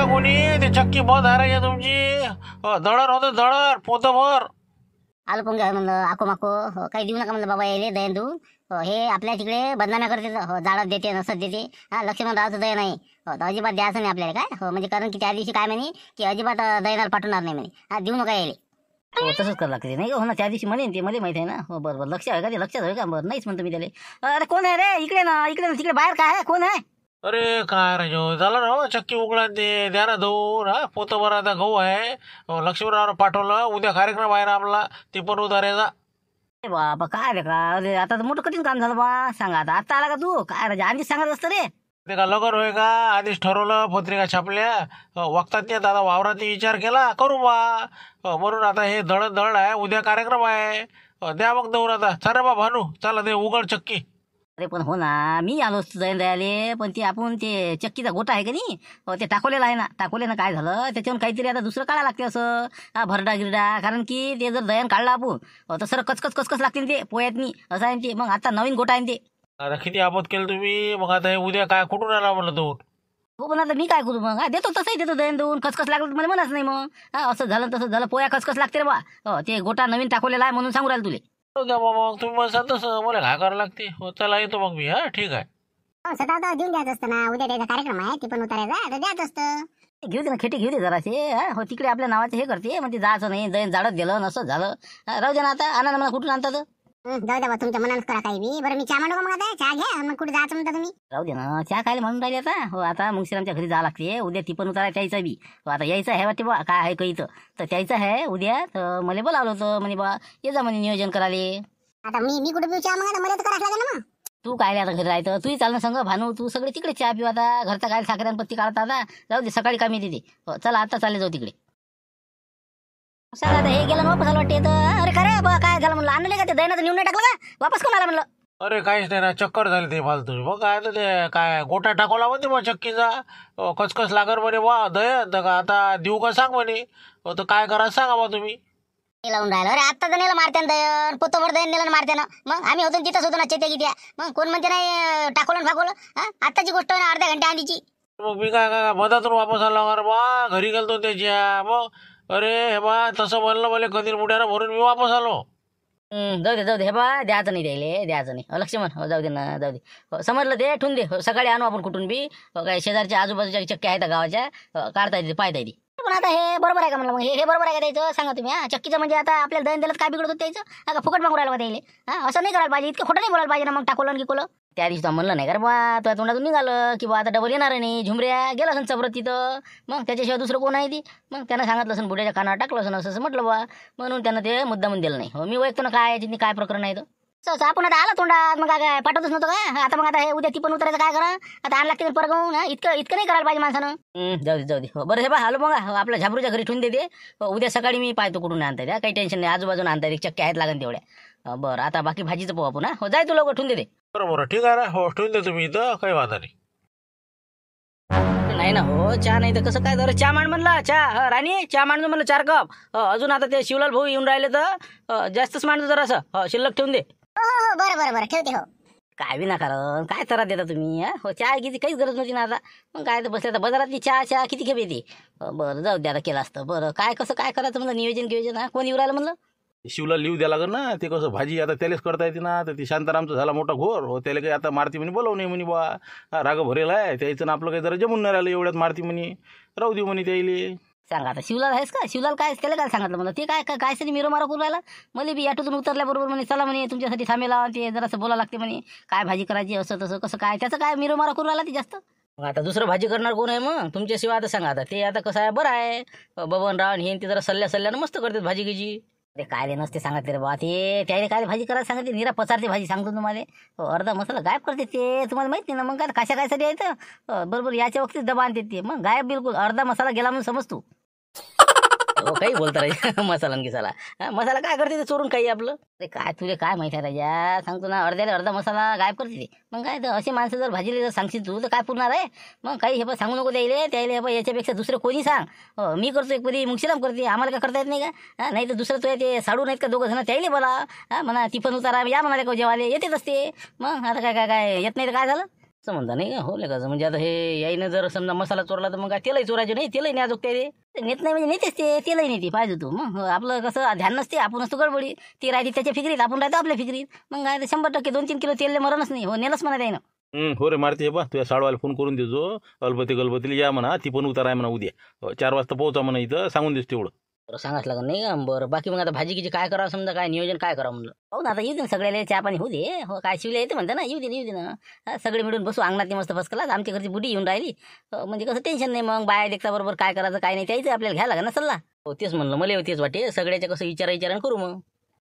का कोणी? ते चक्की बंद आहे रे तुमची. दळण होतं दळण पोतभर. आलो पण म्हणलं आको माको काही देऊ नका म्हणलं बाबा यायले दयन देऊन. हे आपल्या तिकडे बदनाम्या करते जाळत देते नसत देते. लक्ष्मण रावचं दय नाही. तर अजिबात द्यायचं नाही आपल्याला काय. म्हणजे कारण की त्या दिवशी काय म्हणे की अजिबात दयनाला पाठवणार नाही म्हणे. देऊ नका यायले. तसंच करावं लागते नाही हो ना. त्या दिवशी म्हणे ते मध्ये माहिती आहे ना. हो बरोबर लक्ष आहे का ते लक्षात आहे का. बरं नाहीच म्हणतो मी त्याला. अरे कोण आहे रे इकडे ना तिकडे बाहेर काय आहे कोण आहे. अरे काय रे झालं ना हो, चक्की उघडा ते द्या ना धुवून. पोतभर आता गहू आहे. लक्ष्मणरावनं पाठवलं उद्या कार्यक्रम आहे ना आपला, ते पण उधारायचा. बाबा काय रे का अरे आता तर मोठं कठीण काम झालं बा. सांगा आता आला का तू काय राजा आधीच सांगत असतं रे. ते का लगन होय का? आधीच ठरवलं पत्रिका छापल्या. वक्तात नाही आता वावरात विचार केला करू बा. म्हणून आता हे दळण आहे उद्या कार्यक्रम आहे. द्या मग दौर आता. चला बा भानू चला ते उघड चक्की. अरे पण हो ना मी आलो असतो जैन दयाले. पण ते आपण ते चक्कीचा गोटा आहे का नाही ते टाकवलेला आहे ना. टाकवले काय झालं त्याच्यावर काहीतरी आता दुसरं काढा लागते असं. भरडा गिरडा कारण की ते जर दयन काढला आपण तर सर कचकच लागते ते पोयातनी असं आहे ते. मग आता नवीन गोटा आहे ते. आता किती आपत केलं तुम्ही. मग आता हे उद्या काय कुठून आला म्हणलं दूर. हो पण आता मी काय करू मग. देतो तसंही देतो दयन देऊन. खसखस लागलं तर मला म्हणच नाही मग. असं झालं तसं झालं पोया खसखस लागते रे बा. ते गोटा नवीन टाकवलेला आहे म्हणून सांगू राहिलो तुले. द्या बाबा मग तुम्ही म्हणता तसं मला काय करावं लागते. हो चला येतो मग मी. ठीक आहे. स्वतः देऊन द्यायचं असतं ना. उद्या त्याचा कार्यक्रम आहे ते पण उतारायचा तर द्यायचं असतं. घेऊ दे ना खेटी घेऊ दे जराशे. हो तिकडे आपल्या नावाचे हे करते मग ते जायचं नाही दयन जाडत दिलं नसं झालं. राहू दे ना आता आणा ना मला कुठून आणतात. जाऊ द्या तुमच्या मनानच करा काही बी. बरं मी चहा मांडू का मग आता. चहा घ्या मग कुठे जायचं म्हणता तुम्ही. राहू दे ना चहा खायला म्हणून राहिले आता. हो आता मुंगशीरामच्या घरी जावं लागते उद्या. ती पण उतारा त्याचा बी. हो आता यायचं आहे वाटते बा काय आहे काही तर त्याचं आहे उद्या. तर मला बोलावलं होतं म्हणे बा ये जा म्हणे नियोजन कराले. आता मी कुठे पिऊ चहा मग मला तर करायला लागेल ना. तू काय आता घरी राहतं तूही चालणं सांग भानू. तू सगळे तिकडे चहा पिऊ आता. घरचा काय साखरेन पत्ती काढता आता. जाऊ दे सकाळी कामी येते. हो चला आता चालले जाऊ तिकडे. आता हे गेलं वापस आलं वाटते. अरे खरं बा काय झालं म्हणलं आणलं का ते दयनाचं नेऊन नाही टाकलं का वापस कोण आला म्हणलं. अरे काहीच नाही ना चक्कर झाली ते फालतू. मग काय तर ते काय गोटा टाकवला म्हणते मग चक्कीचा. कचकस लागर म्हणे बा दयन. तर का आता देऊ का सांग म्हणे. तर काय करायचं सांगा बा तुम्ही. लावून राहिलं. अरे आता तर नेलं मारत्यान दयन पोतभर दयन नेलं मारत्यान. मग आम्ही होतो तिथंच होतो ना चेत्या गिट्या. मग कोण म्हणते नाही टाकवलं फाकवलं. आताची गोष्ट आहे ना अर्ध्या घंट्या आधीची. मग मी काय मधातून वापस आलो अरे बा. घरी गेलतो त्याच्या. मग अरे हे बा तसं म्हणलं मला कधी मुठ्यानं म्हणून मी वापस आलो. जाऊ दे हे बा द्यायचं नाही द्यायचं नाही. लक्ष्मण हो जाऊ दे ना जाऊ दे. हो समजलं ते ठेवून दे. सकाळी आणू आपण कुठून बी. काय शेजारच्या आजूबाजूच्या चक्की आहेत गावाच्या काढता येते पाहता येते. पण आता हे बरोबर आहे का म्हणलं. मग हे बरोबर आहे का द्यायचं सांगा तुम्ही. चक्कीचं म्हणजे आता आपल्याला दयन दिलं काय बिघडत होतं त्याचं. का फुकट मागू राहिलं का त्याला. असं नाही करायला पाहिजे. इतकं खोटं नाही बोलायला पाहिजे ना. मग टाकवलं गिकवलं त्या दिवशी म्हणलं नाही का बा तुझ्या तोंडातून निघालं की बा आता डबल येणार नाही. झुमऱ्या गेला असेल चबरत तिथं. मग त्याच्याशिवाय दुसरं कोण आहे ती. मग त्यानं सांगितलं असेल बुड्याच्या कानावर टाकलं असेल असं म्हटलं बा. म्हणून त्यानं ते मुद्दामून दिलं नाही. हो मी ओळखतो ना काय तिथे काय प्रकरण आहे. आपण आता आला तोंडात मग काय पाठवतच नव्हतं का. आता मग आता हे उद्या ती पण उतरायचं काय करा. आता आणला लागते परगवून. इतकं नाही करायला पाहिजे माणसानं. जाऊ दे हो बरं हे बा आलो मग आपल्या झाबरूच्या घरी ठेवून देते. उद्या सकाळी मी पाहतो कुठून आणता येते. काही टेन्शन नाही. आजूबाजून आणता येते चक्की आहेत लागन तेवढ्या. बरं आता बाकी भाजीचं पाहू आपण. हो जाय तू लवकर ठेवून देते. बरोबर ठीक आहे ना. हो ठेवून दे तुम्ही इथं काही वादा नाही. नाही ना हो चहा नाही तर कसं काय. तर चहा मांड म्हणला चहा राणी चहा मांडतो म्हणलं 4 कप. अजून आता ते शिवलाल भाऊ येऊन राहिले तर जास्तच मांडतो जरासं. शिल्लक ठेवून दे. हो बरं ठेवते. हो काय विना कारण काय त्रास देता तुम्ही. हो चहा किती काहीच गरज नव्हती ना आता. मग काय तर बसले आता बाजारातली चहा किती खेप येते. बरं जाऊ द्या आता केलं असतं. बरं काय कसं काय करायचं म्हणलं नियोजन कोण येऊ राहिलं म्हणलं. शिवला लिव द्या लागेल ना. ते कसं भाजी आता त्यालाच करता येते ना. तर ती शांतारामचं झाला मोठा घोर. हो त्याला काही आता मारती म्हणे बोलव नाही म्हणे बा. राग भरेल आहे त्याचं आपलं काही जरा जमून नाही राहिलं एवढ्यात मारती म्हणे. राहू देऊ म्हणे त्याला. सांगा आता शिवलाल आहेस का. शिवलाल काय त्याला काय सांगितलं म्हणलं. ते काय साठी मिरो मारा करून राहिला. मला बी ऑटोतून उतरल्याबरोबर म्हणे चला म्हणे तुमच्यासाठी थांबेला. ते जरासं बोला लागते म्हणे काय भाजी करायची असं तसं कसं काय. त्याचं काय मिरो मारा करून राहिला ते जास्त. मग आता दुसरं भाजी करणार कोण आहे मग तुमच्याशिवाय. आता सांगा आता ते आता कसं आहे बरं आहे. बबनराव हे ते जरा सल्ल्यानं मस्त करतात भाजी गिजी. ते काय नसते सांगते रे बा. ते त्याने काय भाजी करायला सांगते. निरा पचारते भाजी सांगतो तुम्हाला. अर्धा मसाला गायब करते ते तुम्हाला माहित नाही ना. मग काय कायसाठी यायचं बरोबर याच्या वक्तीच डबा आणते ते. मग गायब बिलकुल अर्धा मसाला गेला म्हणून समजतो. काही बोलता राजा मसाला मसाला काय करते ते चोरून काही आपलं. ते काय तुला काय माहिती आहे राजा. सांगतो ना अर्ध्याला अर्धा मसाला गायब करते ते. मग काय तर असे माणसं जर भाजीला जर सांगशील तू तर काय पुरणार आहे. मग काही हे पण सांगू नको त्याला हे याच्यापेक्षा दुसरं कोणी सांग. मी करतो एक परी मुंगशीराम करते. आम्हाला काय करता येत नाही का. नाही तर दुसरं तो ते साडू नाहीत का दोघं जण त्याला बोला. म्हणा ती पण उतारा या म्हणाले का जेवाले येतेच असते. मग आता काय येत नाही तर काय झालं. असं म्हणता नाही का हो लेखाचं म्हणजे आता हे याईनं जर समजा मसाला चोरला तर मग काय तेलही चोरायचे नाही तेलही नाही अजून ते नेत नाही म्हणजे नेतेच ते तेलही नेते पाहिजे तू मग आपलं कसं ध्यान नसते आपण असतो गडबडी ती राहते त्याच्या फिक्रीत आपण राहतो आपल्या फिक्रीत मग काय 100% 2-3 किलो तेल मरणच नाही हो नेलंच म्हणा त्यानं. हो रे मारती हे बा तुझ्या साडवाला फोन करून देजो अलबती गलबतीला या म्हणा ती पण उतार आहे म्हणा उद्या 4 वाजता पोहोचा म्हणा इथं सांगून देस तेवढं. बरं सांगाच लागत नाही का बरं बाकी मग आता भाजी किची काय करावं समजा काय नियोजन काय करावं म्हणलं हो ना आता येऊ दे ना सगळ्याला चहा पाणी होऊ दे हो काय शिवले येते म्हणता ना येऊ दे ना सगळे मिळून बसू अंगणात मस्त फसकलाच आमच्या घरची बुडी येऊन राहिली म्हणजे कसं टेन्शन नाही मग बाया देखता बरोबर काय करायचं काय नाही त्याचं आपल्याला घ्यायला लागेल ना सल्ला हो तेच म्हणलं मला तेच वाटे सगळ्याच्या कसं विचारा करू मग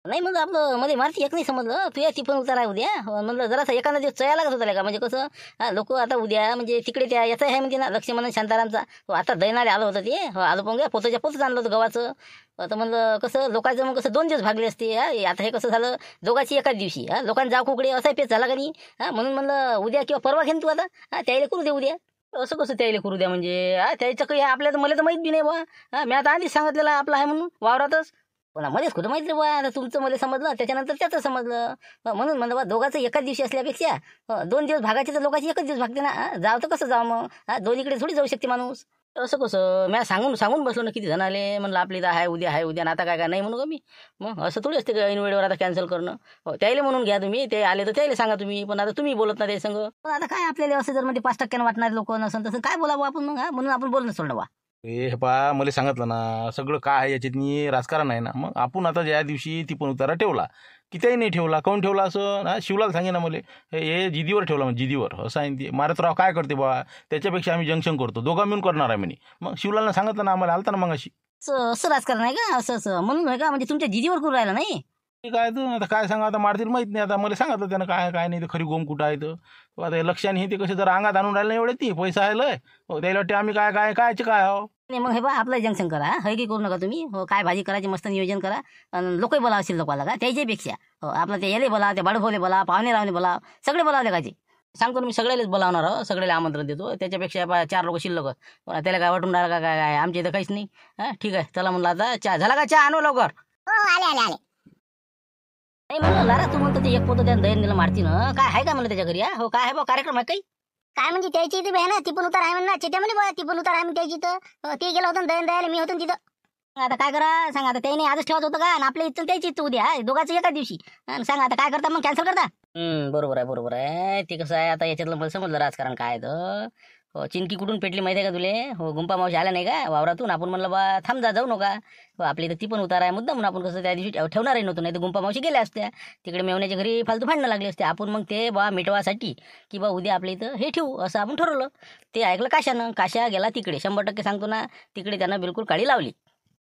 नाही मग आपलं मध्ये मारती एक नाही समजलं तू या ती पण उतारा उद्या म्हणलं जरासं एखादा दिवस चया लागत होता का म्हणजे कसं लोक आता उद्या म्हणजे तिकडे त्या याचं आहे म्हणजे ना लक्ष्मण शांतारामचा आता दैनाले आलं होतं ते आलं पण घ्या पोताच्या पोतच आणलं होतं गव्हाचं आता म्हणलं कसं लोकांचं मग कसं 2 दिवस भागले असते आता हे कसं झालं दोघांची एकाच दिवशी लोकांनी जाऊ कुकडे असाही पेच झाला का नाही म्हणून म्हणलं उद्या किंवा परवा घेईन तू आता त्याला करू दे उद्या असं कसं त्याला करू द्या म्हणजे त्याचं काही आपल्या तर मला तर माहीत बी नाही बा मी आता आधीच सांगितलेलं आपलं आहे म्हणून वावरातच कोणा मध्येच कुठं माहिती बा आता तुमचं मला समजलं त्याच्यानंतर त्याचं समजलं म्हणून म्हणलं बा दोघांचं एकाच दिवशी असल्यापेक्षा 2 दिवस भागायचे तर लोकांची एकच दिवस भागते ना जाव तर कसं जावं मग दोन्हीकडे थोडी जाऊ शकते माणूस असं कसं मी सांगून बसलो ना किती जण आले म्हणलं आपली तर आहे उद्या आणि आता काय नाही म्हणू का मी मग असं थोडी असते का ऐन वेळेवर आता कॅन्सल करणं त्याला म्हणून घ्या तुम्ही ते आले तर त्याला सांगा तुम्ही पण आता तुम्ही बोलत ना ते संग पण आता काय आपल्याला असं जर मध्ये 5% वाटणारे लोक नसेल तसं काय बोलावं आपण मग म्हणून आपण बोलणं सोडलं बा हे पा मला सांगितलं ना सगळं काय आहे याच्यातनी राजकारण आहे ना मग आपण आता ज्या दिवशी ती पण उतारा ठेवला की त्याही नाही ठेवला काऊन ठेवला असं ना शिवलाला सांगे ना मला हे जिदीवर ठेवला म्हणजे जिदीवर असं आहे ते मारतराव काय करते बा त्याच्यापेक्षा आम्ही जंक्शन करतो दोघा मिळून करणार आहे म्हणे मग शिवलाला सांगितलं ना आम्हाला आलता ना मग अशी असं राजकारण आहे का असं म्हणून आहे का म्हणजे तुमच्या जिदीवर करून राहिला नाही काय तर आता काय सांगा आता मारतील माहीत नाही आता मला सांगितलं त्यानं काय नाही ते खरी गोम कुठं आहे तर आता हे लक्षाने हे ते कसे जर अंगात आणून राहिले नाही एवढे ती पैसा आहे लय त्याला वाटते आम्ही कायचे काय हो नाही मग हे बा आपलं जंक्शन करा हे की करू नका तुम्ही हो काय भाजी करायची मस्त नियोजन करा आणि लोकही बोलावं असेल लोकांना का त्याच्यापेक्षा हो आपलं ते याले बोला ते बाळभोले बोला पाहुणे रावणे बोला सगळे बोलावले कायचे सांगतो मी सगळ्यालाच बोलावणार आहो सगळ्याला आमंत्रण देतो त्याच्यापेक्षा 4 लोक शिल्लक त्याला काय वाटून राहिलं का काय आमच्या इथं काहीच नाही ठीक आहे चला म्हणलं आता चहा झाला का चहा आणू लवकर आले नाही म्हणलं लारा तू म्हणतो ते एक पोतं त्या दहीन दिलं मारती ना काय आहे का म्हणलं त्याच्या घरी हो काय आहे बा कार्यक्रम आहे काही काय म्हणजे त्याची इथे बहिण ती पण उतार आहे म्हणा चित्या म्हणे ती पण उतार आहे त्याची इथं ते गेलं होतं दहीन द्यायला मी होतो तिथं आता काय करा सांगा आता त्याने आजच ठेवायचं होतं का आणि आपल्या इथं त्याची इथं उद्या दोघांचं एकाच दिवशी सांगा आता काय करता मग कॅन्सल करता बरोबर आहे ते कसं आहे आता याच्यातलं मला समजलं राजकारण काय आहे तर हो चिंकी कुठून पेटली माहिती आहे का तुले हो गुंपा मावशी आल्या नाही का वावरातून आपण म्हणलं बा थांब जाऊ नका हो आपली इथं ती पण उतार आहे मुद्दा म्हणून आपण कसं त्या दिवशी ठेवणारही नव्हतं नाही तर गुंपा मावशी गेल्या असत्या तिकडे मेवण्याच्या घरी फालतू भांडणं लागले असते आपण मग ते बा मिटवासाठी की बा उद्या आपल्या इथं हे ठेवू असं आपण ठरवलं ते ऐकलं काशा गेला तिकडे 100% सांगतो ना तिकडे त्यानं बिलकुल काळी लावली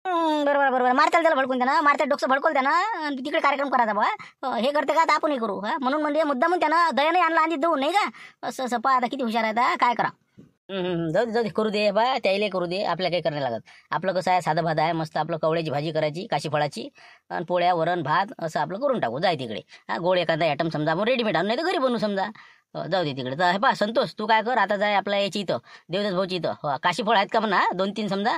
बरोबर मारताल त्याला भडकून द्या ना मारतात डोकं भडकवलं द्या ना तिकडे कार्यक्रम करायचा बा हे करते का आता आपणही करू म्हणून म्हणजे मुद्दा म्हणून त्यानं दयाने आणला आणि देऊ नाही का असं पहा आता किती हुशार आहे काय करा जाऊ दे करू दे बा त्याला करू दे आपल्या काही करणे लागत आपलं कसं आहे साधं भात आहे मस्त आपलं कवळ्याची भाजी करायची काशी फळाची आणि पोळ्या वरण भात असं आपलं करून टाकू जाय तिकडे गोड एखादा आयटम समजा मग रेडीमेड आणून नाही तर घरी बनवू समजा जाऊ दे तिकडे तर हे पा संतोष तू काय कर आता जाय आपल्या याची इथं देवदास भाऊची इथं काशी फळ आहेत का म्हणा 2-3 समजा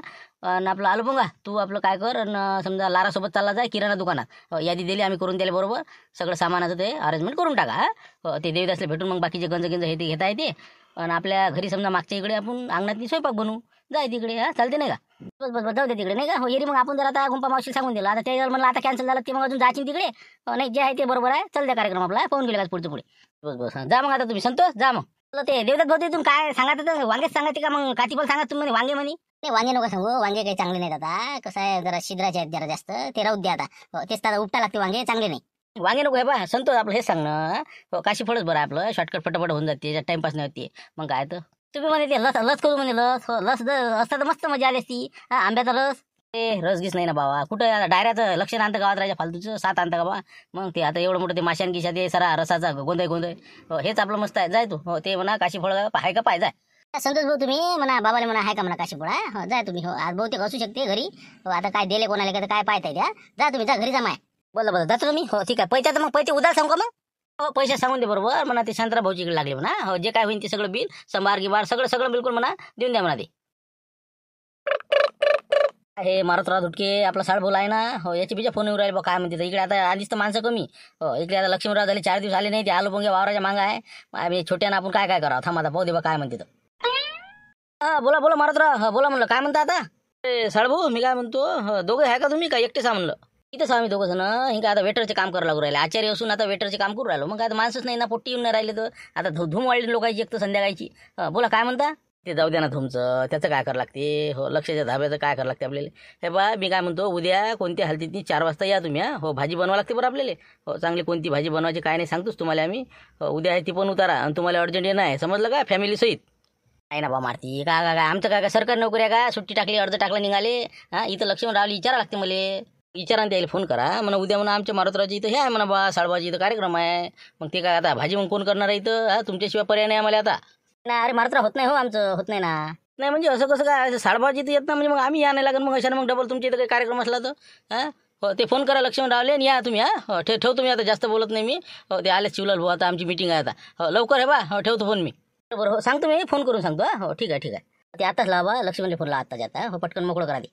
आणि आपलं आलू पोंगा तू आपलं काय कर आणि समजा लारासोबत चालला जाय किराणा दुकानात यादी दिली आम्ही करून द्यायला बरोबर सगळं सामानाचं ते अरेंजमेंट करून टाका ते देवदासला भेटून मग बाकीचे गंज हे ते घेता येते आणि आपल्या घरी समजा मागच्या इकडे आपण अंगणातली स्वयंपाक बनवू जाय तिकडे चालते नाही का बस जाऊ दे तिकडे नाही का हो येरी मग आपण जर आता गुंपा मावशी सांगून दिलं आता ते म्हणलं आता कॅन्सल झालं ते मग अजून जायची तिकडे नाही जे आहे ते बरोबर आहे चल द्या कार्यक्रम आपला पाहून गेले का पुढे बस जा मग आता तुम्ही संतोष जा मग ते देवदास भाऊ तिथून काय सांगा वांगेच सांगायचे का मग काती पण सांगा तुम्ही वांगे म्हणे नाही वांगे नको सांगू वांगे काही चांगले नाहीत आता कसं आहे जरा शिद्राचे आहेत जरा जास्त ते राहू द्या आता तेच तर उपटा लागते वांगे चांगले नाही वांगे नको आहे बा संतोष आपलं हेच सांग ना काशी फळच बरं आपलं शॉर्टकट फटाफट होऊन जाते टाइमपास नाही होते मग काय तर तुम्ही म्हणे ते लस करू म्हणे लस असता तर मस्त मजा आली असती आंब्याचा रस ते रस गीस नाही ना बाबा कुठं डायऱ्याचं लक्ष आणतं गावात राहायच्या फालतूचं 7 आणतं का बा मग ते आता एवढं मोठं ते माशान गिशा ते सरा रसाचा गोंधळ हेच आपलं मस्त आहे जाय तू ते म्हणा काशी फळ आहे का पाय जाय संतोष भाऊ तुम्ही म्हणा बाबाला म्हणा आहे का म्हणा काशीपुडा जाय तुम्ही हो आज बहुतेक असू शकते घरी आता काय दिले कोणाला का काय पाहताय द्या जा तुम्ही जा घरी जा माय बोला जातो तुम्ही हो ठीक आहे पैसा तर मग पैसे उद्या सांगू का मग हो पैसे सांगून दे बरोबर म्हणा ते शांतराव भाऊची इकडे लागले म्हणा हो जे काय होईल ते सगळं बिल संभार गिबार सगळं बिलकुल म्हणा देऊन द्या म्हणा ते हे मारुतराव धुटके आपला साळबोल आहे ना हो, याची बिजा फोन येऊन राहिले बा काय म्हणते तर. इकडे आता आधीच तर माणसं कमी हो, इकडे आता लक्ष्मीराव झाले 4 दिवस आले नाही, ते आलू पंगे वावराच्या मागं आहे. आम्ही छोट्यानं आपण काय काय करावं, थांबा आता पाहू दे बा काय म्हणते तर. हा बोला बोला मारुतराव, हा बोला म्हणलं, काय म्हणता आता. साळभाऊ मी काय म्हणतो, दोघं आहे का तुम्ही, का एकटेच आहे म्हणलं. इथंच आम्ही दोघं जण हे काय आता वेटरचे काम करायला लागू राहिले, आचार्य असून आता वेटरचे काम करू राहिलो. मग काय आता माणसंच नाही ना, पोट्टी येऊन नाही राहिले तर आता धूम वाढली लोकांची एक तर संध्याकाळची. बोला काय म्हणता. ते जाऊ द्या ना तुमचं, त्याचं काय करावं लागते हो, लक्षाच्या धाब्याचं काय करावं लागते आपल्याला. हे बा मी काय म्हणतो, उद्या कोणत्या हालतीत 4 वाजता या तुम्ही. हो भाजी बनवा लागते बरं आपल्याला. हो चांगली कोणती भाजी बनवायची काय नाही सांगतोच तुम्हाला आम्ही. उद्या आहे ती पण उतारा, आणि तुम्हाला अर्जंट येणं आहे समजलं का, फॅमिली सहित. नाही ना बा मारती काय काय आमचं काय सरकारी नोकरी आहे का, सुट्टी टाकली अर्ज टाकला निघाले. इथं लक्ष्मण रावली विचारा लागते मला, विचारानं द्यायला फोन करा म्हणा उद्या म्हणा आमच्या मारुतरावची इथं हे आहे म्हणा बा साळबाजी इथं कार्यक्रम आहे. मग ते काय आता भाजी मग कोण करणार आहे इथं, तुमच्याशिवाय पर्याय नाही आम्हाला आता. ना अरे मारुतराव होत नाही हो, आमचं होत नाही ना. नाही म्हणजे असं कसं काय, साळबाजी तर येत ना म्हणजे मग आम्ही या नाही लागेल मग अशाने, मग डबल तुमच्या इथं काही कार्यक्रम असला तर. हो ते फोन करा लक्ष्मण रावले आणि या तुम्ही. हो ठेवतो मी आता, जास्त बोलत नाही मी. हो ते आले शिवलाल भाऊ, आता आमची मीटिंग आहे आता. हो लवकर आहे बा, हो ठेवतो फोन मी. बरोबर हो, सांगतो मी, फोन करून सांगतो. हो ठीक आहे ठीक आहे. ते आताच लावा लक्ष्मणला फोनला, आत्ताच आता. हो पटकन मोकळं करा दे.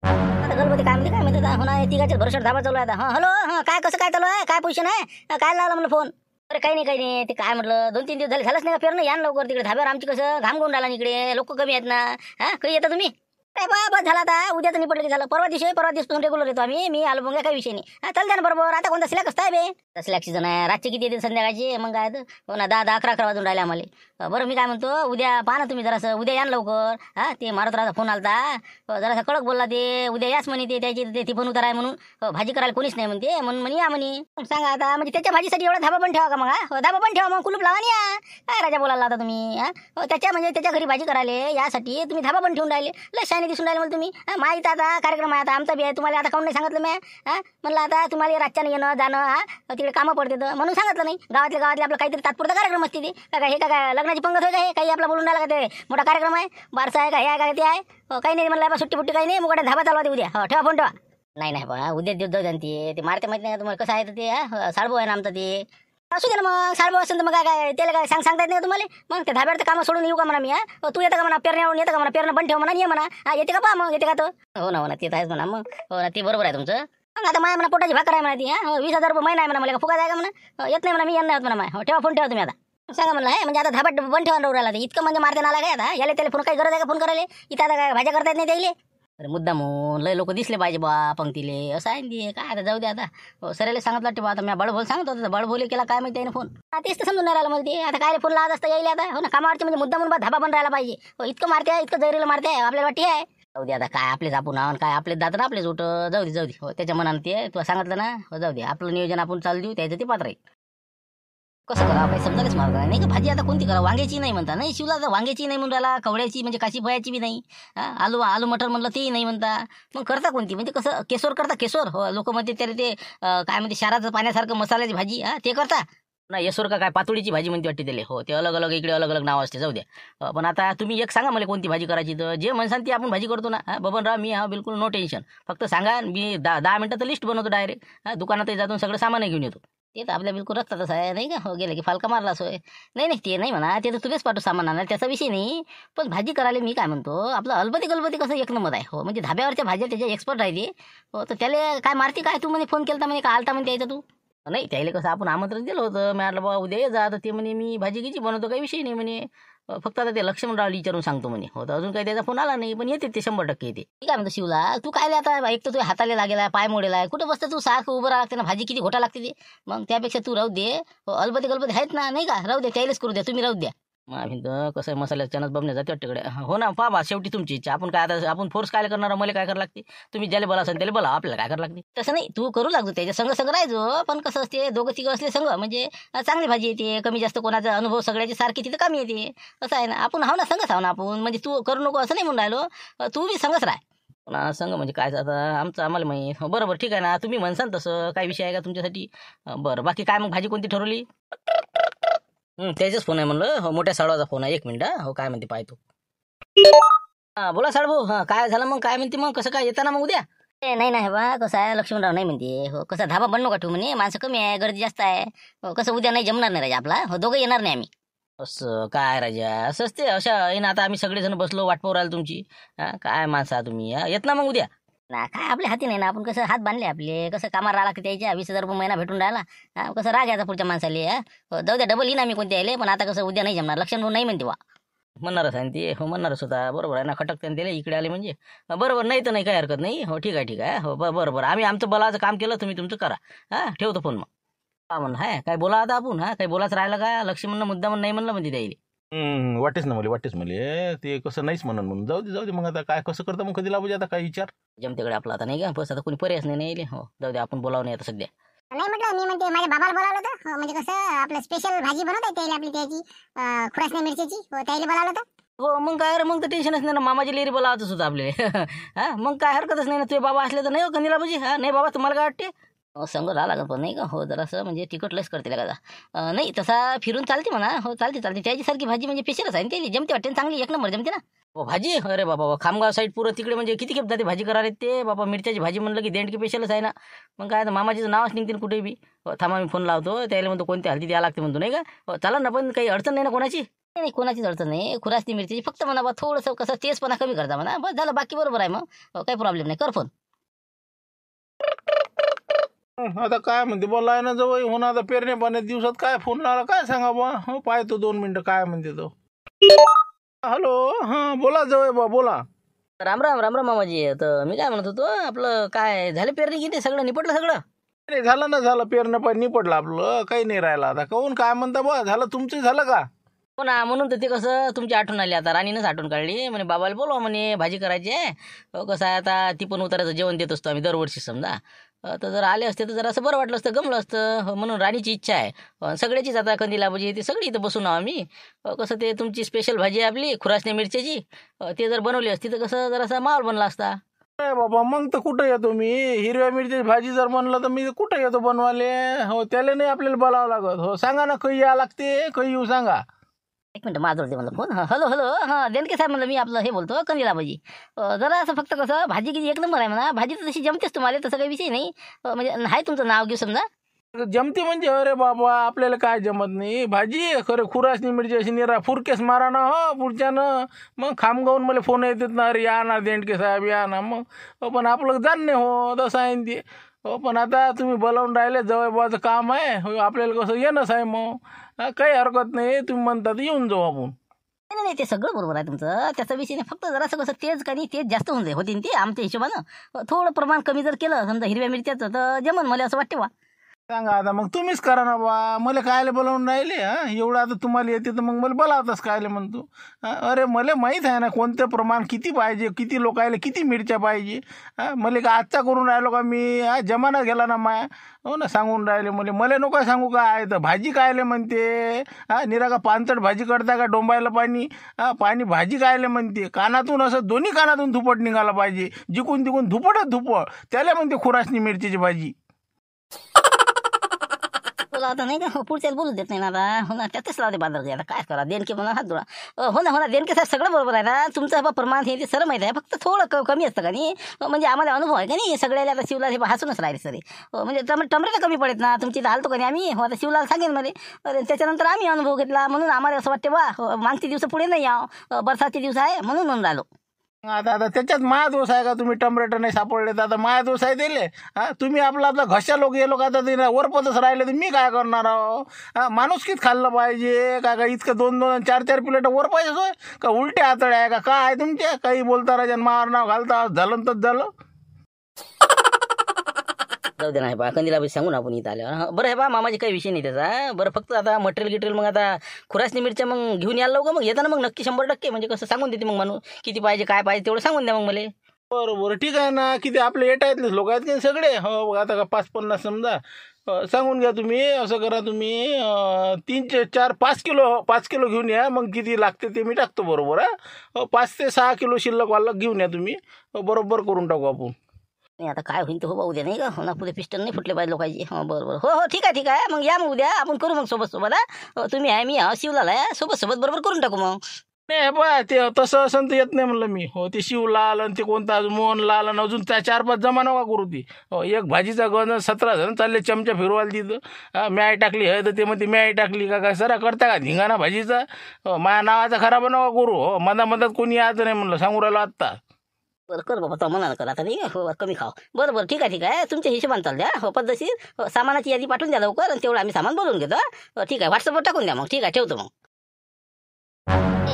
आता गणपती काय म्हणते हो ना, तिघाच्या भरसट धाबा चालू आहे आता. हॅलो काय कसं काय चालू आहे, काय पोझिशन आहे, काय लावला म्हणलं फोन. अरे काही नाही ते काय म्हटलं 2-3 दिवस झालेच नाही का पेरणं, या ना लवकर तिकडे धाब्यावर. आमची कसं घाम घेऊन राहिला इकडे, लोक कमी आहेत ना. कधी येता तुम्ही. काय बस झाला आता, उद्या तर निपटलं की झालं. परवा दिवशी रेग्युलर येतो आम्ही, मी आलो मग काही विषय नाही. चालते ना बरोबर. आता कोणता सिलेक्ट असता बे, सिलेक्ट सीझन आहे. रातचे किती येते संध्याकाळची, मग काय हो ना 10-11 वाजून राहिले आम्हाला. बरं मी काय म्हणतो, उद्या पहा ना तुम्ही जरासं, उद्या या ना लवकर. ते मारुतरावचा फोन आलता, जरासा कडक बोलला ते, उद्या याच म्हणे ते, त्याची ती पण उतार आहे म्हणून. भाजी करायला कोणीच नाही म्हणते, म्हणून म्हणे या म्हणे. सांगा आता म्हणजे त्याच्या भाजीसाठी एवढा धाबा पण ठेवा का मग. धाबा पण ठेवा मग, कुलूप लावा नाही या. काय राजा बोलायला आता तुम्ही. त्याच्या म्हणजे त्याच्या घरी भाजी करायला यासाठी तुम्ही धाबा पण ठेवून राहिले, लय शाने दिसून राहिले मला तुम्ही. माहीत आता कार्यक्रम आहे आता आमचा बी आहे, तुम्हाला आता काऊन नाही सांगितलं मी. म्हणलं आता तुम्हाला रातच्यानं येणं जाणं तिकडे कामं पडते तर म्हणून सांगितलं नाही. गावातले आपला काहीतरी तात्पुरता कार्यक्रम असते ते. काय हे काय लग्नाची पंगत होय का, हे काही आपला बोलून राहिला का, ते मोठा कार्यक्रम आहे, बारसा आहे का, हे आहे का ते आहे. काही नाही म्हणलं सुट्टी पुट्टी काही नाही, मग धाबा चालवा ते उद्या. हो ठेवा फोन ठेवा. नाही बा उद्या देत जाऊ ते मारते माहिती नाही तुम्हाला कसं आहे तर ते. साळभाऊ आहे ना आमचा ते. असू दे ना मग, साळभाऊ असेल तर मग काय त्याला काय सांगता येत नाही तुम्हाला. मग त्या धाब्यावर कामं सोडून येऊ का म्हणा मी. तू येतं का म्हणा, पेरण्यावरून येतं का म्हणा, पेरणं बंद ठेव म्हणा, ये म्हणा. येते का पहा मग, येते का तो. हो ना ते आहेच म्हणा मग. हो ना ते बरोबर आहे तुमचं. मग आता माझ्या म्हणा पोटाची भाकर आहे म्हणा ती. 20,000 रुपये महिना आहे म्हणा, मला फुका जाय का म्हणा. येत नाही म्हणा मी, येणार म्हणा. हो ठेवा फोन ठेवा तुम्ही आता. सांगा म्हणलं म्हणजे आता धाबा बंद ठेवा राहू राहिला, इतकं म्हणजे मारते नाला काय आता. याला त्याला फोन काही गरज आहे का फोन करायला, इथं आता काय भाज्या करता येत नाही त्याला. अरे मुद्दा म्हणून लय लोक दिसले पाहिजे बा पंक्तीले, असं आहे ते. काय आता जाऊ दे आता, सरेला सांगितलं वाटते बा. आता मी बळबोल सांगत होतो, बळबोली केला काय माहिती फोन. तेच तर समजून नाही राहिलं मला ते. आता काय फोन लावत असता येईल आता. हो ना कामावरती म्हणजे मुद्दा म्हणून बा धाबा पण राहायला पाहिजे. इतकं मारते, इतकं जैरीला मारते आपल्याला वाटते आहे. जाऊ दे आता, काय आपलेच आपण आहोत, काय आपलेच दात ना आपलेच उठ. जाऊ दे हो, त्याच्या मनानं ते तुला सांगितलं ना. हो जाऊ दे, आपलं नियोजन आपण चालू देऊ, त्याचं ते पात्र आहे. कसं करावं काही समजायलाच मार्ग नाही का. भाजी आता कोणती करा, वांग्याची नाही म्हणता. नाही शिवला तर वांग्याची नाही म्हणून राहिला, कवड्याची म्हणजे काशी फळ्याची बी नाही. आलू मटर म्हणलं तेही नाही म्हणता. मग करता कोणती म्हणजे कसं, केसोर करता केसोर. हो लोक म्हणते त्याला ते काय म्हणते शाराचं पाण्यासारखं मसाल्याची भाजी ते करता ना. येसोर का काय पातोळीची भाजी म्हणते वाटते त्याला. हो ते अलग अलग इकडे अलग अलग नाव असते, जाऊ द्या. पण आता तुम्ही एक सांगा मला कोणती भाजी करायची, तर जे म्हणसान ती आपण भाजी करतो ना. बबनराव मी बिलकुल नो टेन्शन. फक्त सांगा, मी 10 मिनिटं तर लिस्ट बनवतो डायरेक्ट. दुकानातही जातो सगळं सामान घेऊन येतो. ते तर आपल्या बिलकुल रक्तातच आहे नाही का. हो गेलं की फालका मारला सोय. नाही ते नाही म्हणा, ते तर तुझेच पाठवू सामान आणा, त्याचा विषय नाही. पण भाजी करायला मी काय म्हणतो, आपलं अलबती गलबती कसं एक नंबर आहे. हो म्हणजे धाब्यावरच्या भाज्या त्याच्या एक्सपर्ट राहते. हो तर त्याला काय मारती काय, तू म्हणे फोन केला म्हणे का आलता म्हणे यायचं तू. नाही त्याला कसं आपण आमंत्रण दिलं होतं, मी म्हटलं बाबा उद्या ये जा. तर ते म्हणे मी भाजी घ्यायची बनवतो, काही विषय नाही म्हणे. फक्त आता ते लक्ष्मणरावला विचारून सांगतो म्हणे. हो तर अजून काही त्याचा फोन आला नाही, पण येते ते 100% येते. काय म्हणतो शिवला, तू काय आता एक तर तुझ्या हाताला लागेला, पाय मोडेला आहे, कुठं बसतं तू, सारखं उभं राहा लागते ना, भाजी किती घोटा लागते ते. मग त्यापेक्षा तू राहू दे. हो अलबती गलबती आहेत ना नाही का, राहू दे त्यालाच करू द्या, तुम्ही राहू द्या. मग कसं आहे मसाल्याच्या चणच बघण्या जाते वाटतेकडे. हो ना पहा शेवटी तुमची इच्छा. आपण काय आता आपण फोर्स काय करणार, मला काय करावं लागते. तुम्ही ज्याला बोला असेल त्याला बोला, आपल्याला काय करावं लागते. तसं नाही तू करू लागतो त्याच्या संघ राहायचो. पण कसं असते 2-3 असले संघ म्हणजे चांगली भाजी येते. कमी जास्त कोणाचा अनुभव सगळ्याचे सारखे तिथं कमी येते. असं आहे ना, आपण हाव ना संघच हाव ना आपण. म्हणजे तू करू नको असं नाही म्हणून राहिलो, तू बी संघच राह. पुन्हा संघ म्हणजे काय आता आमचं आम्हाला माहीत. बरोबर ठीक आहे ना, तुम्ही म्हणसाल तसं. काही विषय आहे का तुमच्यासाठी. बरं बाकी काय मग भाजी कोणती ठरवली. त्याचाच फोन आहे म्हणलं. हो मोठ्या साळवाचा फोन आहे, 1 मिनिट. हो काय म्हणते पाहतो. बोला साळभाऊ. काय झालं मग, काय म्हणते मग, कसं काय येताना मग उद्या. नाही बा कसं आहे, लक्ष्मणराव नाही म्हणते. हो कसं धाबा बनू का ठेवू म्हणे, माणसं कमी आहे, गर्दी जास्त आहे. हो कसं उद्या नाही जमणार नाही राजा आपला. हो दोघं येणार नाही आम्ही. असं काय राजा असंच ते अशा ना आता आम्ही सगळेजण बसलो वाट पाहू राहिलो तुमची. काय माणसा तुम्ही येत ना मग उद्या. ना काय आपल्या हाती नाही ना, आपण कसं हात बांधले आपले, कसं कामाला राहिला की त्याच्या 20,000 रुपये महिना भेटून राहिला. कसं राग यायचा पुढच्या माणसाले. जाऊ द्या, डबल येईन आम्ही कोणत्या यायले, पण आता कसं उद्या नाही जमणार, लक्षण नाही म्हणते वा. म्हणणारच आहे ना ते, हो म्हणणारच होता, बरोबर आहे ना, खटकते त्याला इकडे आले म्हणजे. बरोबर, नाही तर नाही काही हरकत नाही. हो ठीक आहे ठीक आहे, हो बरोबर, आम्ही आमचं बलाचं काम केलं, तुम्ही तुमचं करा. ठेवतो फोन मग. हा म्हण हाय काय बोला आता आपण, काही बोलाच राहिलं का, लक्ष म्हणणं मुद्दा म्हणून नाही म्हणलं म्हणजे द्यायला. वाटेच ना मला ते कसं नाहीच म्हणून जाऊ दे मग आता काय कसं करतं मग कधी लावू आता काय विचार. जमतेकडे आपला आता नाही का, बस आता कोणी पर्यायच नाही. हो जाऊ दे, आपण बोलावं नाही आता सध्या. नाही म्हटलं मी म्हणते माझ्या बाबाला बोलावलं होतं. म्हणजे कसं आपलं स्पेशल भाजी बनवत आहे त्याला, आपली त्याची खुरासण्या मिरच्याची, त्याला बोलावलं होतं. हो मग काय रे, मग तर टेन्शनच नाही ना, मामाची लेरी बोलावतच होतं आपले. मग काय हरकतच नाही ना, तुझे बाबा असले तर नाही हो कंदीला भाजी. नाही बाबा तुम्हाला काय वाटते. संग राहा लागत पण नाही का, हो जरासं म्हणजे तिकट लस करते का. नाही तसा फिरून चालते म्हणा, हो चालते त्याची सारखी भाजी म्हणजे स्पेशलच आहे ना, जमते वाटते चांगली, एक नंबर जमते ना. हो भाजी, अरे बाबा खामगाव साईड पुरं तिकडे म्हणजे किती खेप जाते भाजी करायला ते बाबा. मिरच्याची भाजी म्हणलं की देणकी स्पेशलच आहे ना. मग काय मामाजीचं नावच निघते कुठे बी. थांबा मी फोन लावतो त्याला, म्हणतो कोणत्या हल्दी द्यावं लागते म्हणतो नाही का. चला ना, पण काही अडचण नाही ना कोणाची. नाही कोणाचीच अडचण नाही. खुरासनी मिरच्याची फक्त म्हणा बा थोडंसं कसं तेजपणा कमी करता म्हणा, बस झालं, बाकी बरोबर आहे. मग काही प्रॉब्लेम नाही, कर फोन. आता काय म्हणते बोलाय ना जवळ होणार, आता पेरणे पाण्यात दिवसात काय फोन लावला काय सांगा बा. हो पाहतो 2 मिनिटं काय म्हणते तो. हॅलो, हां बोला जवळ बा बोला. राम राम राम राम मामाजी. तर मी काय म्हणत होतो, आपलं काय झालं पेरणी किती, सगळं निपटलं सगळं. नाही झालं पेरणं पण निपटलं आपलं, काही नाही राहिलं आता. काहून काय म्हणता बा, झालं तुमचं झालं का. हो ना, म्हणून तर ते कसं तुमची आठवण आली आता, राणीनंच आठवण काढली म्हणे बाबाला बोलवा म्हणे भाजी करायची आहे. कसं आहे आता ती पण उताराचं जेवण देत असतो आम्ही दरवर्षी समजा. तर जर आले असते तर जरा असं बरं वाटलं असतं, गमलं असतं. म्हणून राणीची इच्छा आहे सगळ्याचीच, आता कंदीला भाजी ती सगळी इथं बसून आम्ही. कसं ते तुमची स्पेशल भाजी आहे आपली खुरासण्या मिरच्याची, ते जर बनवली असती तर कसं जरासा माहोल बनला असता. अरे बाबा मग तर कुठं येतो मी, हिरव्या मिरची भाजी जर म्हणलं तर मी कुठं येतो बनवाले. हो त्याला नाही आपल्याला बोलावं लागत. हो सांगा ना, काही या लागते काही येऊ सांगा. एक मिनिट माझं दे म्हणलं फोन. हॅलो देणके साहेब म्हणलं, मी आपलं हे बोलतो कंदीला भाजी. जरा असं फक्त कसं भाजी किती एक नंबर आहे म्हणा, भाजी तर तशी जमतेच तुम्हाला, तसं काही विषय नाही. म्हणजे आहे तुमचं नाव घेऊ समजा. जमते म्हणजे अरे बाबा आपल्याला काय जमत नाही. भाजी खरं खुरासनी मिरची अशी निरा फुरकेस मारा ना हो पुढच्यानं. मग खामगावून मला फोन येतात ना, अरे या ना देंडके साहेब या ना. मग पण आपलं जाण नाही हो, तसं आहे ते. हो पण आता तुम्ही बोलावून राहिले, जवळबाचं काम आहे, हो आपल्याला कसं येणंच आहे. मग काही हरकत नाही, तुम्ही म्हणतात येऊन जाऊ आपण. नाही ते सगळं बरोबर आहे तुमचं, त्याचा विषय नाही. फक्त जरासं कसं तेज का नाही, तेज जास्त होऊन जाईल होती ते आमच्या हिशोबानं. थोडं प्रमाण कमी जर केलं समजा हिरव्या मिरच्याचं तर जमन मला असं वाटते वा. सांगा आता मग तुम्हीच करा ना बा, मला कायले बोलावून राहिले. एवढं आता तुम्हाला येते तर मग मला बोलावताच कायले म्हणतो. अरे मला माहीत आहे ना कोणतं प्रमाण किती पाहिजे, किती लोकायला किती मिरच्या पाहिजे. मला का आजचा करून राहिलो का मी, जमाना गेला ना माया. हो ना, सांगून राहिले मला नको सांगू काय तर भाजी कायले म्हणते. निरा का पानचट भाजी करता का डोंबायला पाणी भाजी कायले म्हणते. कानातून असं दोन्ही कानातून धुपट निघाला पाहिजे, जिकून तिकून धुपटच धुपट, त्याला म्हणते खुरासनी मिरचीची भाजी. आता नाही का पुढच्याला बोलू देत नाही ना आता. हो ना, त्यातच लावते बाजार आता काय करा. देणके म्हणा हात जोडा. हो ना देणके साहेब सगळं बरोबर आहे ना तुमचं. प्रमाण हे ते सर्व माहीत आहे, फक्त थोडं कमी असतं का नाही. म्हणजे आम्हाला अनुभव आहे का नाही सगळ्याला. आता शिवला हे हसूनच राहिले सरे. म्हणजे टमरेला कमी पडत ना तुमची, आलतो का नाही आम्ही. हो आता शिवला सांगेन मला, त्याच्यानंतर आम्ही अनुभव घेतला म्हणून आम्हाला असं वाटते वा मागचे दिवस पुढे नाही यावं, बरसातचे दिवस आहे म्हणून राहिलो. आता त्याच्यात माया दोष आहे का, तुम्ही टमरेटर नाही सापडले तर आता माया दोष आहे दिले. तुम्ही आपला घशा लोक गेलो का, आता वरपतच राहिले तर मी काय करणार आहो. माणुसकीत खाल्लं पाहिजे का इतकं 2-2 4-4 प्लेट वर पाहिजे होय का, उलटे आतड्या आहे का काय आहे तुमच्या. काही बोलता राजा मार नाव घालता, झालं तर झालं. जाऊ दे नाही बा, कंदीला भाजी सांगू ना आपण इथं आल्यावर. बरं आहे बा मामाजी, काही विषय नाही त्याचा. बरं फक्त आता मटेरियल मग आता खुरासनी मिरच्या मग घेऊन यायला लवकर, मग येताना मग नक्की 100% म्हणजे कसं सांगून देते मग माणूस किती पाहिजे काय पाहिजे तेवढं सांगून द्या मग मला. बरं ठीक आहे ना. किती आपले येतायतलेच लोक आहेत की सगळे. हो आता का 5-50 समजा सांगून घ्या तुम्ही. असं करा तुम्ही 3-4-5 किलो घेऊन या. मग किती लागते ते मी टाकतो बरोबर. 5 ते 6 किलो शिल्लक वाला घेऊन या तुम्ही, बरोबर करून टाकू आपण. नाही आता काय होईल तर हो बा उद्या नाही का. हो ना, पुढे पिस्टन नाही फुटले पाहिजे लोकांची. हो बरोबर. हो ठीक आहे मग या मग उद्या आपण करू मग सोबत. तुम्ही आहे मी शिवलाला आहे सोबत बरोबर करून टाकू मग. नाही बा ते तसं असं तर येत नाही म्हणलं मी. हो ते शिवलाल आणि ते कोणता अजून मोहनलाल आणि अजून त्या 4-5 जमा नका करू ती. हो एक भाजीचा गंज 17 जण चालले चमचा फिरवायला तिथं. म्याय टाकली आहे तर ते म्हणते म्याय टाकली का काय सरा करता का धिंगाणा भाजीचा. माझ्या नावाचा खराब नका करू. हो मधात कोणी यायचं नाही म्हणलं सांगू राहिलो आत्ता. बरं कर बाबा तो म्हणाल कर आता नाही हो कमी खाव. बरं बरं ठीक आहे तुमच्या हिशोबाने चाल द्या. हो पद्धतशीर. हो, सामानाची यादी पाठवून द्या लवकर आणि तेवढं आम्ही सामान बोलून घेतो. हो, ठीक आहे व्हॉट्सअपवर टाकून द्या मग. ठीक आहे ठेवतो मग.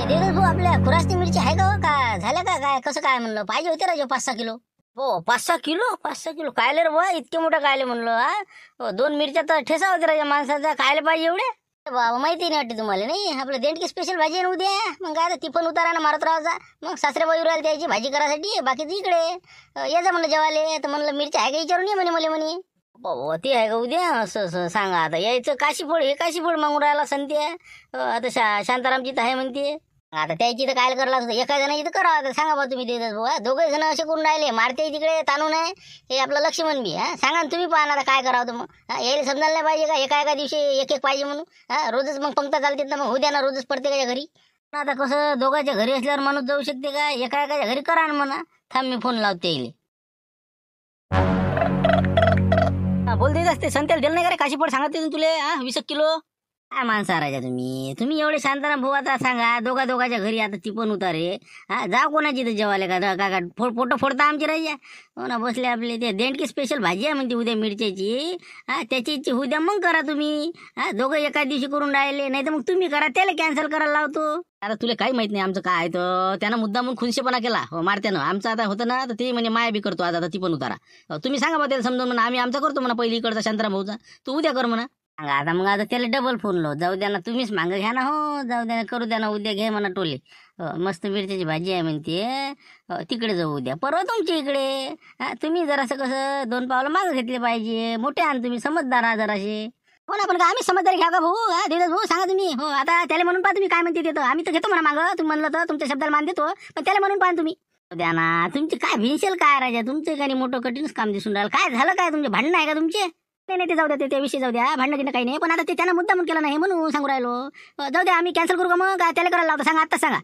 देवदास भाऊ आपल्या खुरासनी मिरची आहे का हो? का झाल्या का काय कसं काय म्हणलं पाहिजे होते राजो 5-6 किलो. हो 5-6 किलो कायले रे बुवा इतके मोठं कायले म्हणलं. हा 2 मिरच्या तर ठेसा होते राजा माणसाचा कायले पाहिजे एवढे. बाबा माहिती नाही वाटते तुम्हाला नाही आपलं देणकी स्पेशल भाजी आहे ना उद्या. मग काय ती पण उतारा मारत राहायचा. मग सासऱ्याबाई राहिली त्याची भाजी करायसाठी बाकीचं इकडे यायचं म्हणलं जेवायला. तर म्हणलं मिरची आहे का विचारून ये म्हणे. बाबा ते आहे का उद्या असं सांगा आता यायचं काशीफळ हे काशीफळ मागून राहिला संत्या. आता शांतारामची तर आहे म्हणते. आता त्याची तर काय करायला लागतं एका जणाची तर करावं. आता सांगा बा तुम्ही देतात बुवा 2 जण असे करून राहिले मारते तिकडे ताणून आहे. हे आपलं लक्ष्मण बी सांगा ना तुम्ही पाहा आता काय करावं तर मग यायला समजायला नाही पाहिजे का एका दिवशी एक पाहिजे म्हणून. रोजच मग पंक्ता चालते ना मग उद्या ना रोजच प्रत्येकाच्या घरी. आता कसं दोघांच्या घरी असल्यावर माणूस जाऊ शकते का एका घरी करा ना म्हणा. थांब मी फोन लावते येईल. बोल देत असते संत्याला दिलं नाही का रे काशीफळ सांगत तुले 20 किलो. काय माणसा राजा तुम्ही एवढे शांताराम भाऊ आता सांगा दोघांच्या घरी आता ती पण उतारे. जा कोणाची तर जेवायला का फोटो फोडता आमचे राजा. हो ना बसले आपले ते देणकी स्पेशल भाजी आहे म्हणते उद्या मिरच्याची. त्याची इच्छा उद्या मग करा तुम्ही. दोघं एका दिवशी करून राहिले नाही तर मग तुम्ही करा त्याला कॅन्सल करायला लावतो. आता तुला काही माहित नाही आमचं काय तर त्यानं मुद्दा म्हणून खुनशेपणा केला हो मारत्यानं. आमचं आता होतं ना तर ते म्हणे माया बी करतो आता ती पण उतारा. तुम्ही सांगा बा त्याला समजून म्हणा आम्ही आमचा करतो म्हणा पहिली इकडचा शांताराम भाऊचा. तू उद्या कर म्हणा. आता मग आता त्याला डबल फोन लाव जाऊ द्या ना तुम्हीच मागं घ्या ना. हो जाऊ द्या करू द्या ना उद्या घे म्हणा टोले. मस्त मिरच्याची भाजी आहे म्हणते. तिकडे जाऊ उद्या परवा तुमच्या इकडे. तुम्ही जरासं कसं 2 पावलं मागं घेतले पाहिजे. मोठे आण तुम्ही समजदार आहात जराशे. हो ना पण का आम्ही समजदारी घ्या का भाऊ देवदास भाऊ सांगा तुम्ही. हो आता त्याला म्हणून पहा तुम्ही काय म्हणते देतो आम्ही तर घेतो म्हणा मागं. तुम्ही म्हणलं तर तुमच्या शब्दाला मान देतो पण त्याला म्हणून पहा तुम्ही. द्या ना तुमची काय भिनशेल काय राजा तुमचं काही मोठं कठीणच काम दिसून राहिलं. काय झालं काय तुमचे भांडण आहे का तुमचे. नाही ते जाऊ द्या त्या विषयी जाऊ द्या भांडणं काही नाही. पण आता ते त्यानं मुद्दा म्हणून केला नाही म्हणून सांगू राहिलो. जाऊ द्या आम्ही कॅन्सल करू का मग काय त्याला करायला लावता सांगा आत्ता सांगा.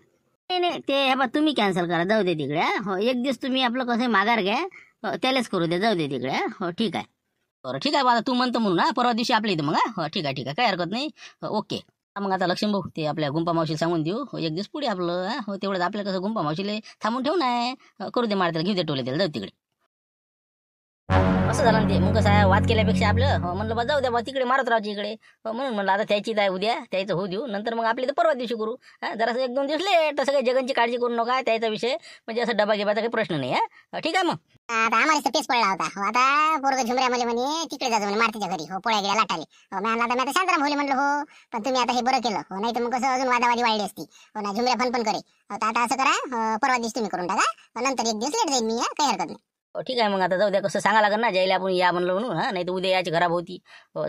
नाही ते हे बा तुम्ही कॅन्सल करा जाऊ दे तिकडे. हो एक दिवस तुम्ही आपलं कसं माघार घ्या. त्यालाच करू दे जाऊ दे तिकडे. हो ठीक आहे. बरं ठीक आहे आता तू म्हणतो म्हणून परवा दिवशी आपल्या इथं मग. हो ठीक आहे काही हरकत नाही. ओके मग आता लक्ष्मी भाऊ ते आपल्या गुंपा मावशीला सांगून देऊ. हो एक दिवस पुढे आपलं. हो तेवढंच आपल्या कसं गुंपा मावशीला थांबून ठेवून आहे. करू दे मारत्याला घेऊ दे टोले त्याला जाऊ तिकडे. असं झालं ना ते मग कसं आहे वाद केल्यापेक्षा आपलं म्हणलं बा जाऊ द्या बा तिकडे मारत राहायची इकडे. म्हणून म्हणलं आता त्याची आहे उद्या त्याचं होऊ देऊ नंतर मग आपली तर परवा दिवशी करू. जरासं 1-2 दिवस लेट तसं काही जगांची काळजी करू नका त्याचा विषय म्हणजे असं डबा घेबाचा काही प्रश्न नाही. ठीक आहे मग आता आम्हाला पेस पडला होता. आता पोरग झुमऱ्या म्हणे तिकडे जायचं म्हणे मारतीच्या घरी. हो पोळ्या गेल्या लाटाले. मी आता शांताराम भाऊले म्हणलं हो पण तुम्ही आता हे बरं केलं. हो नाही तर मग कसं अजून वादावादी वाढली असती. हो ना झुमऱ्या पण करे. आता असं करा परवा दिवशी तुम्ही करून टाका नंतर 1 दिवस लेट जाईल मी काही हरकत नाही. ठीक आहे मग आता जाऊ द्या कसं सांगा लागेल ना जायला आपण या म्हणलं म्हणून. नाही तर उद्या याची घराब होती.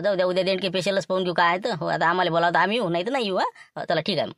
जाऊ द्या उद्या देणके पेशलच पाहून घेऊ काय तर. हो आता आम्हाला बोलावता आम्ही येऊ नाही तर नाही येऊ. चला ठीक आहे मग.